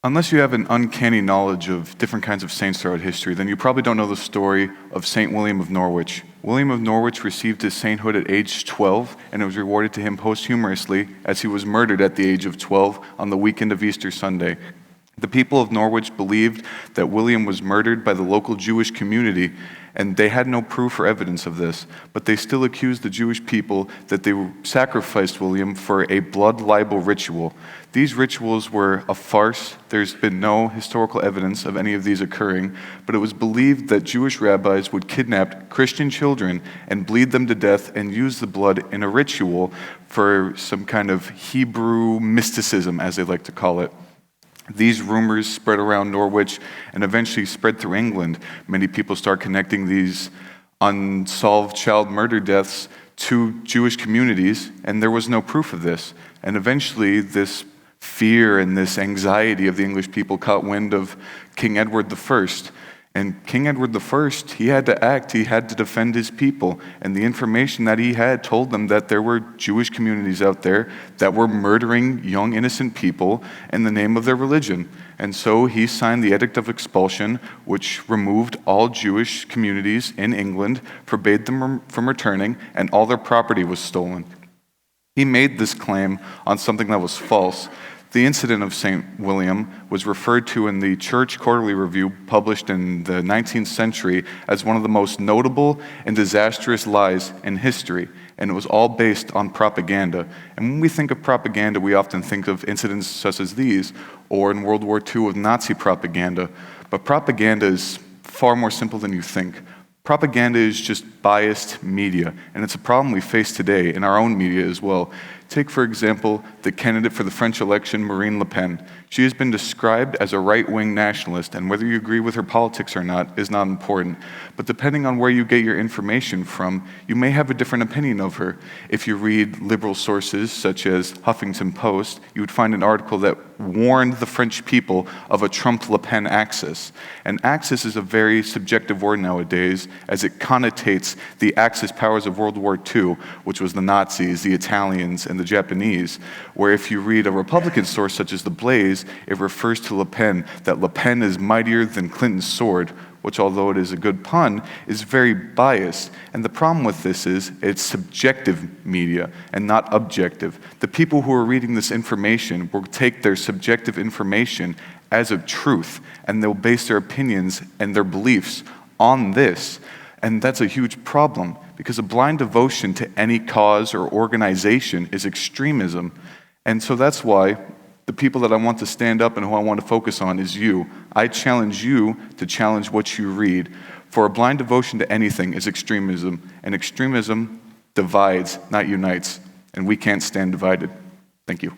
Unless you have an uncanny knowledge of different kinds of saints throughout history, then you probably don't know the story of Saint William of Norwich. William of Norwich received his sainthood at age 12, and it was rewarded to him posthumously as he was murdered at the age of 12 on the weekend of Easter Sunday. The people of Norwich believed that William was murdered by the local Jewish community, and they had no proof or evidence of this, but they still accused the Jewish people that they sacrificed William for a blood libel ritual. These rituals were a farce. There's been no historical evidence of any of these occurring, but it was believed that Jewish rabbis would kidnap Christian children and bleed them to death and use the blood in a ritual for some kind of Hebrew mysticism, as they like to call it. These rumors spread around Norwich and eventually spread through England. Many people start connecting these unsolved child murder deaths to Jewish communities, and there was no proof of this. And eventually, this fear and this anxiety of the English people caught wind of King Edward I. And King Edward I, he had to act, he had to defend his people. And the information that he had told them that there were Jewish communities out there that were murdering young, innocent people in the name of their religion. And so he signed the Edict of Expulsion, which removed all Jewish communities in England, forbade them from returning, and all their property was stolen. He made this claim on something that was false. The incident of St. William was referred to in the Church Quarterly Review, published in the 19th century, as one of the most notable and disastrous lies in history, and it was all based on propaganda. And when we think of propaganda, we often think of incidents such as these, or in World War II of Nazi propaganda. But propaganda is far more simple than you think. Propaganda is just biased media, and it's a problem we face today in our own media as well. Take, for example, the candidate for the French election, Marine Le Pen. She has been described as a right-wing nationalist, and whether you agree with her politics or not is not important. But depending on where you get your information from, you may have a different opinion of her. If you read liberal sources, such as Huffington Post, you would find an article that warned the French people of a Trump-Le Pen axis. And axis is a very subjective word nowadays, as it connotates the Axis powers of World War II, which was the Nazis, the Italians, and the Japanese, where if you read a Republican source such as The Blaze, it refers to Le Pen, that Le Pen is mightier than Clinton's sword, which, although it is a good pun, is very biased. And the problem with this is it's subjective media and not objective. The people who are reading this information will take their subjective information as a truth, and they'll base their opinions and their beliefs on this. And that's a huge problem, because a blind devotion to any cause or organization is extremism. And so that's why the people that I want to stand up and who I want to focus on is you. I challenge you to challenge what you read. For a blind devotion to anything is extremism, and extremism divides, not unites. And we can't stand divided. Thank you.